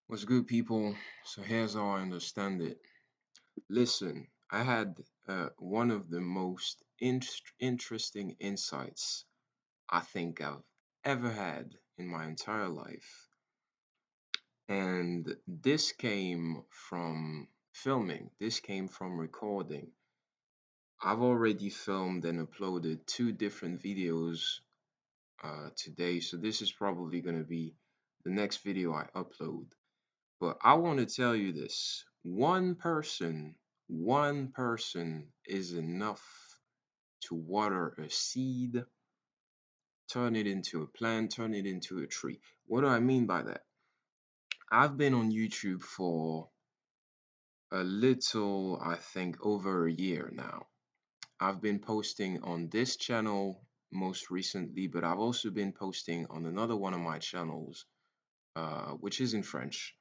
What's good, people? So here's how I understand it. Listen, I had one of the most interesting insights I think I've ever had in my entire life. And this came from filming, this came from recording. I've already filmed and uploaded two different videos today. So this is probably going to be the next video I upload. But I want to tell you this. One person is enough to water a seed, turn it into a plant, turn it into a tree. What do I mean by that? I've been on YouTube for a little, I think, over a year now. I've been posting on this channel most recently, but I've also been posting on another one of my channels, which is in French.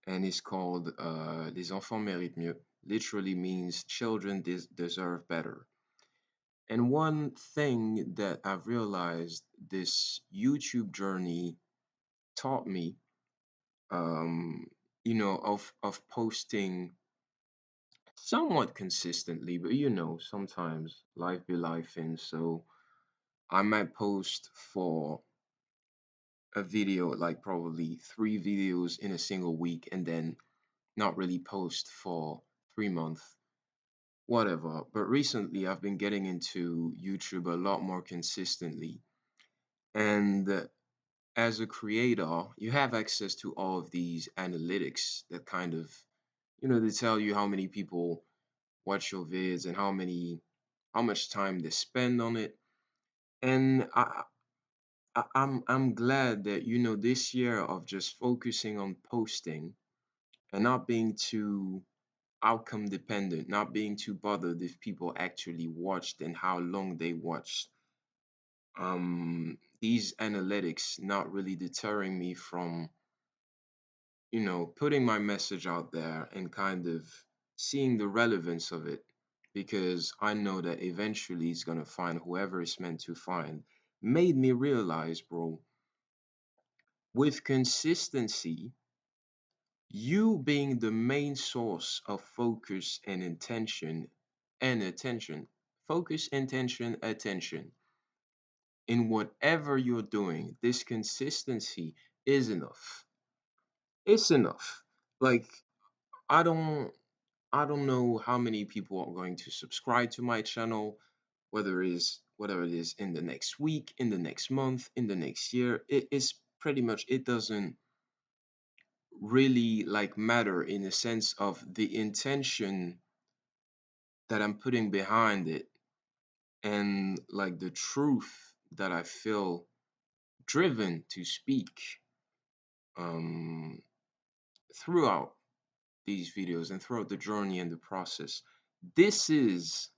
And it's called Les enfants méritent mieux. Literally means children deserve better. And one thing that I've realized this YouTube journey taught me, um, of posting somewhat consistently, but sometimes life be life, and so I might post for a video, like probably three videos in a single week, and then not really post for 3 months, whatever. But recently, I've been getting into YouTube a lot more consistently. And as a creator, you have access to all of these analytics that kind of, they tell you how many people watch your vids and how much time they spend on it. And I'm glad that, this year of just focusing on posting and not being too outcome dependent, not being too bothered if people actually watched and how long they watched. These analytics not really deterring me from, putting my message out there and kind of seeing the relevance of it, because I know that eventually it's gonna find whoever it's meant to find. Made me realize, bro, with consistency, you being the main source of focus and intention and attention, focus, intention, attention in whatever you're doing, this consistency is enough. It's enough. Like, I don't I don't know how many people are going to subscribe to my channel, whether it is in the next week, in the next month, in the next year. It is pretty much, it doesn't really like matter in the sense of the intention that I'm putting behind it, and like the truth that I feel driven to speak um throughout these videos and throughout the journey and the process. This is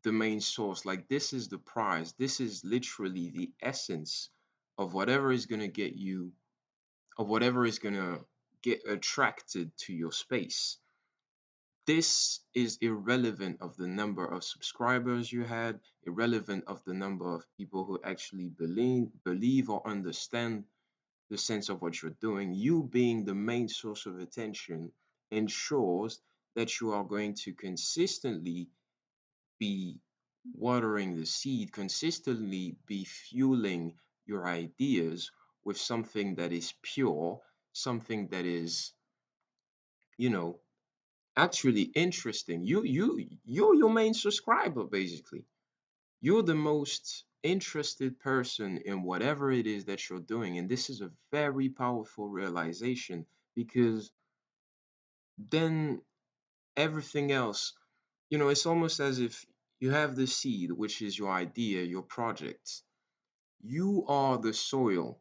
the main source. Like, this is the prize. This is literally the essence of whatever is going to get you, of whatever is going to get attracted to your space. This is irrelevant of the number of subscribers you had, irrelevant of the number of people who actually believe or understand the sense of what you're doing. You being the main source of attention ensures that you are going to consistently be watering the seed, consistently be fueling your ideas with something that is pure, something that is, you know, actually interesting. You're your main subscriber, basically. You're the most interested person in whatever it is that you're doing. And this is a very powerful realization, because then everything else, it's almost as if you have the seed, which is your idea, your project. You are the soil,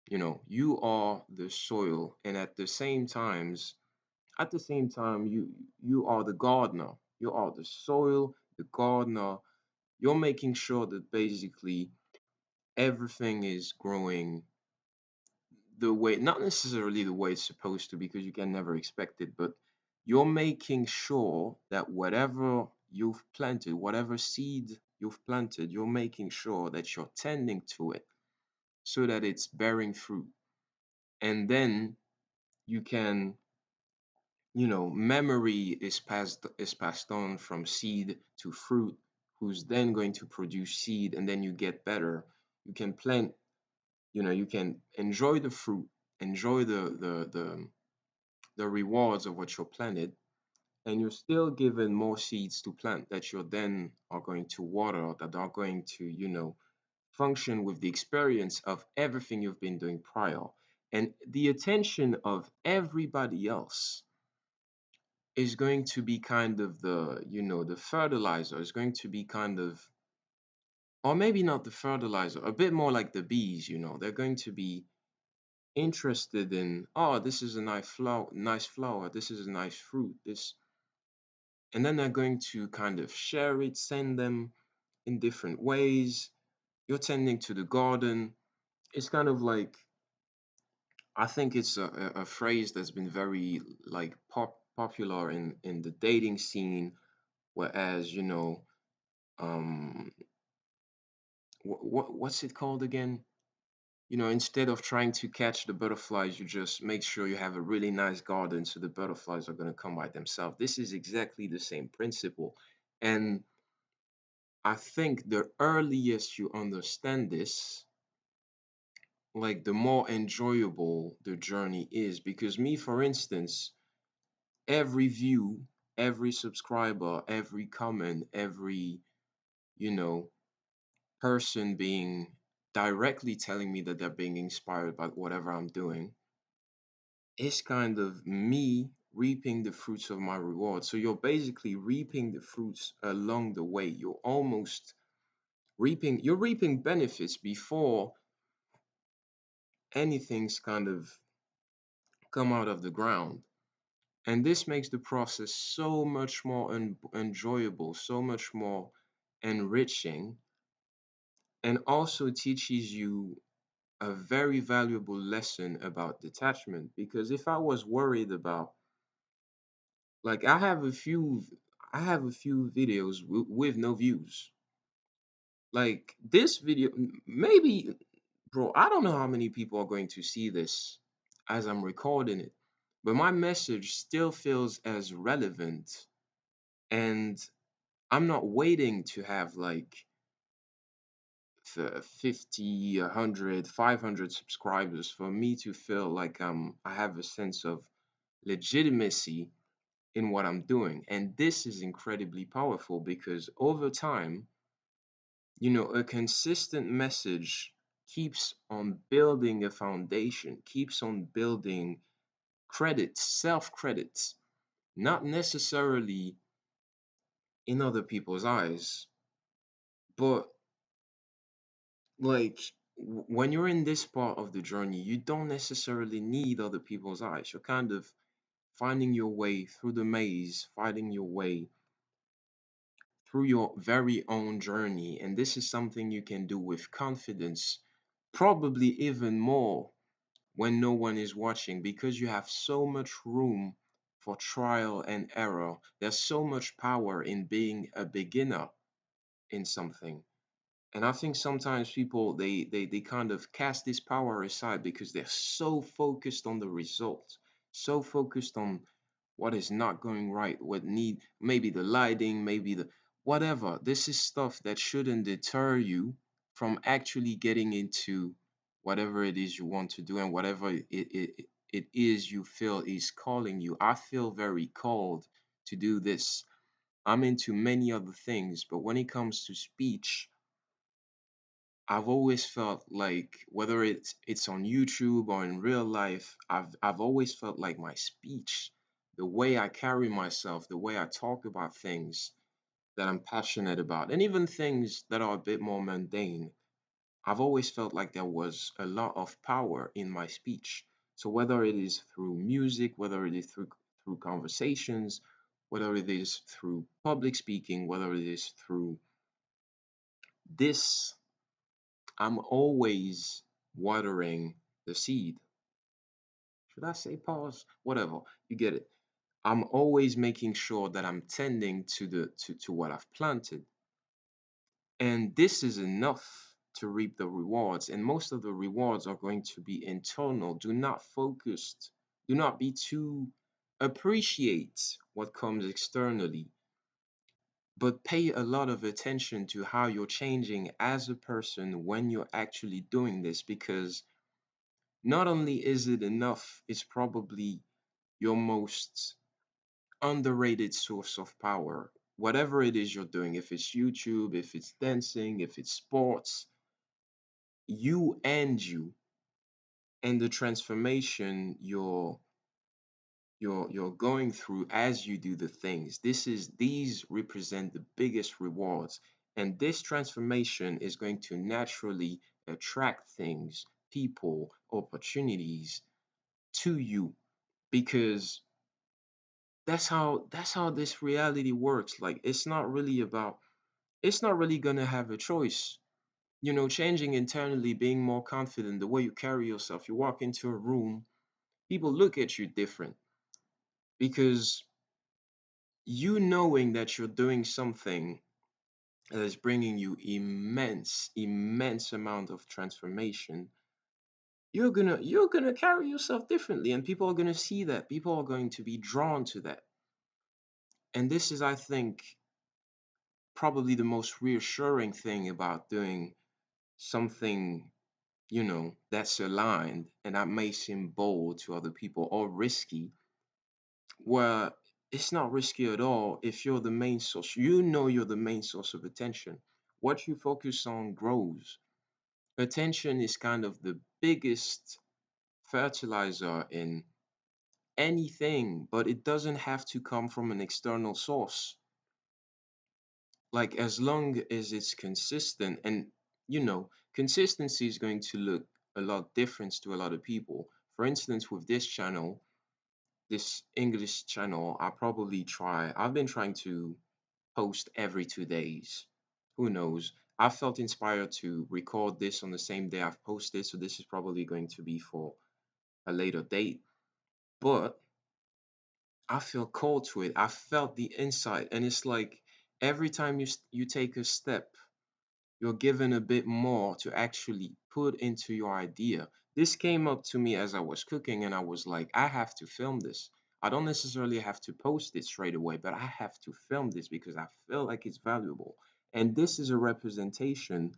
you are the soil. And at the same time, you are the gardener. You are the soil, the gardener. You're making sure that basically everything is growing the way, not necessarily the way it's supposed to, because you can never expect it, but you're making sure that whatever you've planted, whatever seed you've planted, you're making sure that you're tending to it so that it's bearing fruit. And then You can, memory is passed on from seed to fruit, who's then going to produce seed, and then you get better. You can plant, you can enjoy the fruit, enjoy the rewards of what you planted, and you're still given more seeds to plant that you're then are going to water, that are going to, function with the experience of everything you've been doing prior. And the attention of everybody else is going to be kind of the fertilizer, is going to be kind of, or maybe not the fertilizer, a bit more like the bees, they're going to be interested in, oh, this is a nice flower, this is a nice fruit, this, and then they're going to kind of share it, send them in different ways. You're tending to the garden. It's kind of like, I think it's a phrase that's been very like popular in the dating scene, whereas um what's it called again? Instead of trying to catch the butterflies, you just make sure you have a really nice garden so the butterflies are going to come by themselves. This is exactly the same principle. And I think the earliest you understand this, like the more enjoyable the journey is. Because me, for instance, every view, every subscriber, every comment, every, you know, person being directly telling me that they're being inspired by whatever I'm doing, it's kind of me reaping the fruits of my reward. So you're basically reaping the fruits along the way. You're reaping benefits before anything's kind of come out of the ground. And this makes the process so much more enjoyable, so much more enriching, and also teaches you a very valuable lesson about detachment. Because if I was worried about, like, I have a few videos with no views. Like this video, maybe, bro, I don't know how many people are going to see this as I'm recording it, but my message still feels as relevant. And I'm not waiting to have like 50, 100, 500 subscribers for me to feel like I have a sense of legitimacy in what I'm doing. And this is incredibly powerful because over time, a consistent message keeps on building a foundation, keeps on building credits, self credits, not necessarily in other people's eyes, but like when you're in this part of the journey, you don't necessarily need other people's eyes. You're kind of finding your way through the maze, finding your way through your very own journey. And this is something you can do with confidence, probably even more when no one is watching, because you have so much room for trial and error. There's so much power in being a beginner in something. And I think sometimes people they kind of cast this power aside because they're so focused on the result, so focused on what is not going right, what need, maybe the lighting, maybe the whatever. This is stuff that shouldn't deter you from actually getting into whatever it is you want to do, and whatever it is you feel is calling you. I feel very called to do this. I'm into many other things, but when it comes to speech, I've always felt like, whether it's on YouTube or in real life, I've always felt like my speech, the way I carry myself, the way I talk about things that I'm passionate about, and even things that are a bit more mundane, I've always felt like there was a lot of power in my speech. So whether it is through music, whether it is through conversations, whether it is through public speaking, whether it is through this, I'm always watering the seed. Should I say pause? Whatever, you get it. I'm always making sure that I'm tending to what I've planted. And this is enough to reap the rewards. And most of the rewards are going to be internal. Do not focus. Do not be too appreciate what comes externally, but pay a lot of attention to how you're changing as a person when you're actually doing this, because not only is it enough, it's probably your most underrated source of power. Whatever it is you're doing, if it's YouTube, if it's dancing, if it's sports, you and the transformation you're going through as you do the things. These represent the biggest rewards. And this transformation is going to naturally attract things, people, opportunities to you, because that's how this reality works. Like it's not really gonna have a choice. Changing internally, being more confident, the way you carry yourself. You walk into a room, people look at you different because you knowing that you're doing something that is bringing you immense amount of transformation. You're gonna carry yourself differently, and people are gonna see that. People are going to be drawn to that. And this is, I think, probably the most reassuring thing about doing something, that's aligned and that may seem bold to other people or risky, where it's not risky at all if you're the main source. You're the main source of attention. What you focus on grows. Attention is kind of the biggest fertilizer in anything, but it doesn't have to come from an external source. Like, as long as it's consistent, and consistency is going to look a lot different to a lot of people. For instance, with this channel, this English channel, I've been trying to post every 2 days. Who knows? I felt inspired to record this on the same day I've posted, so this is probably going to be for a later date. But I feel called to it. I felt the insight, and it's like every time you take a step, you're given a bit more to actually put into your idea. This came up to me as I was cooking, and I was like, I have to film this. I don't necessarily have to post it straight away, but I have to film this because I feel like it's valuable. And this is a representation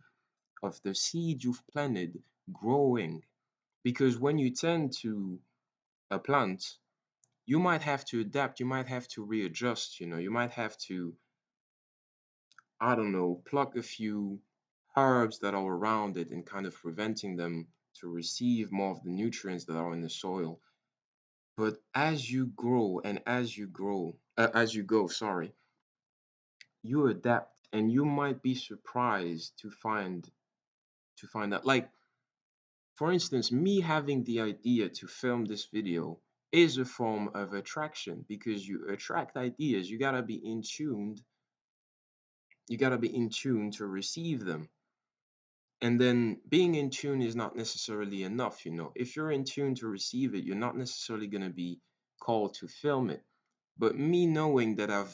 of the seed you've planted growing. Because when you tend to a plant, you might have to adapt, you might have to readjust, you might have to, I don't know, pluck a few herbs that are around it and kind of preventing them to receive more of the nutrients that are in the soil. But as you grow and as you go, sorry, you adapt, and you might be surprised to find out. Like, for instance, me having the idea to film this video is a form of attraction, because you attract ideas. You got to be in tune to receive them. And then being in tune is not necessarily enough. If you're in tune to receive it, you're not necessarily going to be called to film it. But me knowing that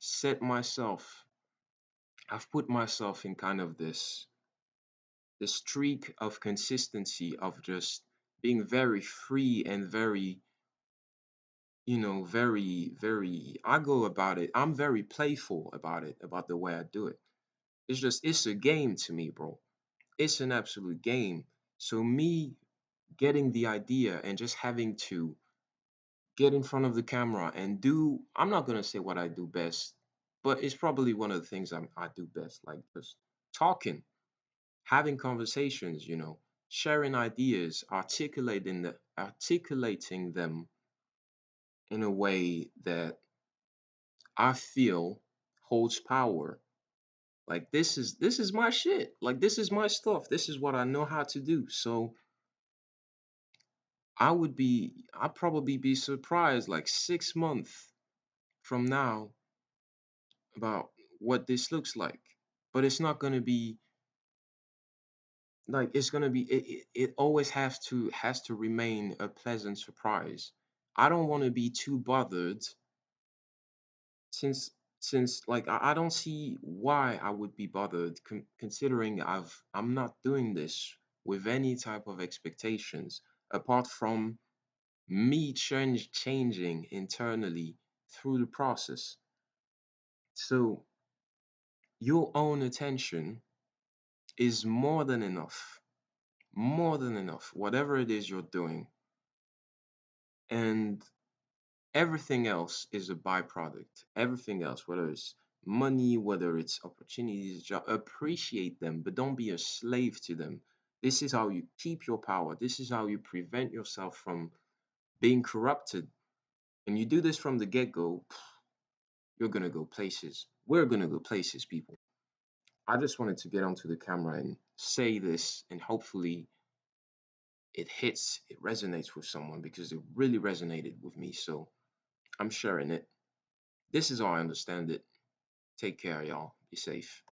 set myself, I've put myself in kind of this streak of consistency, of just being very free and very, very, I go about it. I'm very playful about it, about the way I do it. It's a game to me, bro. It's an absolute game. So me getting the idea and just having to get in front of the camera and I'm not going to say what I do best, but it's probably one of the things I do best, like just talking, having conversations, sharing ideas, articulating them in a way that I feel holds power. Like, this is my shit. Like, this is my stuff. This is what I know how to do. So I'd probably be surprised like 6 months from now about what this looks like. But it's not gonna be like it's gonna be it always has to remain a pleasant surprise. I don't want to be too bothered, since like I don't see why I would be bothered, considering I'm not doing this with any type of expectations apart from me changing internally through the process. So your own attention is more than enough, whatever it is you're doing. And everything else is a byproduct. Everything else, whether it's money, whether it's opportunities, job, appreciate them, but don't be a slave to them. This is how you keep your power. This is how you prevent yourself from being corrupted. And you do this from the get go, you're going to go places. We're going to go places, people. I just wanted to get onto the camera and say this, and hopefully it resonates with someone because it really resonated with me. So I'm sharing it. This is how I understand it. Take care, y'all. Be safe.